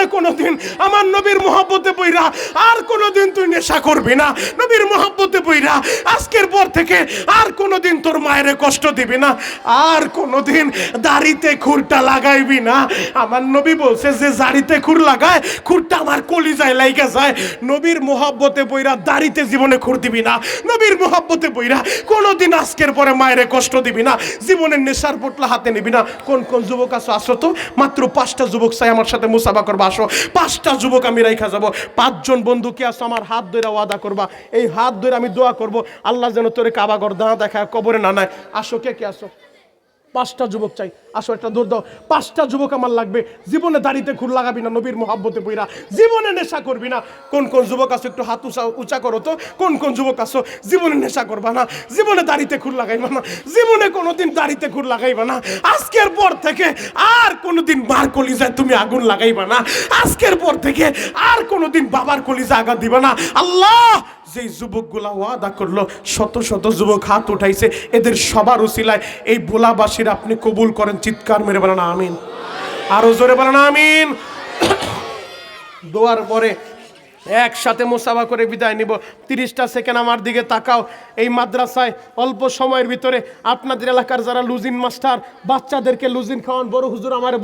জীবনে কোনোদিন আমার নবীর মহব্বতে পইরা আর কোনোদিন তুই নেশা করবি না। নবীর মহব্বতে পইরা আজকের পর থেকে আর কোনোদিন তোর মায়ের কষ্ট দিবি না, আর কোনোদিন দাড়িতে খুরটা লাগাইবি না। আমার নবী বলছে যে দাড়িতে খুর লাগায় খুরটা আমার কলিজায় লাইগা যায়। নবীর মহব্বতে পইরা দাড়িতে জীবনে খুর দিবি না। নবীর মহব্বতে পইরা কোনোদিন আজকের পরে মায়ের কষ্ট দিবি না। জীবনের নেশার পোটলা হাতে নিবি না। কোন কোন যুবক আসো তো, মাত্র 5টা যুবক চাই আমার সাথে মুসাফা করবা। আসো 5টা যুবক আমি রাইখা যাব। 5জন বন্ধু কি আসো, আমার হাত ধরে ওয়াদা করবা, এই হাত ধরে আমি দোয়া করব আল্লাহ যেন তোরে কাবাগর দাঁড়া দেখায় কবরে না নেয়। আসো কে কে আসো, 5টা যুবক চাই। আসো একটা দৌড় দাও। 5টা যুবক আমার লাগবে। জীবনে দাড়িতে খুর লাগাবি না, নবীর মহব্বতে পইরা জীবনে নেশা করবি না। কোন কোন যুবক আছো একটু হাত উঁচা করো তো। কোন কোন যুবক আছো জীবনে নেশা করবা না, জীবনে দাড়িতে খুর লাগাইবা না, জীবনে কোনোদিন দাড়িতে খুর লাগাইবা না। আজকের পর থেকে আর কোনোদিন মার কলিজায় তুমি আগুন লাগাইবা না। আজকের পর থেকে আর কোনোদিন বাবার কলিজা আঘাত দিবা না। আল্লাহ যেই যুবকগুলা ওয়াদা করলো, শত শত যুবক হাত উঠাইছে, এদের সবার উসিলায় এই বোলাবাসীর আপনি কবুল করেন। চিৎকার মেরে বলেন আমিন, আরো জোরে বলেন আমিন। দোয়ার পরে একসাথে মুসাফা করে বিদায় নিব। 30টা সেকেন্ড আমার দিকে তাকাও। এই মাদ্রাসায় অল্প সময়ের ভিতরে আপনাদের এলাকার যারা লুজিন মাস্টার, বাচ্চাদেরকে লুজিন খাওয়ান, বড় হুজুর আমারে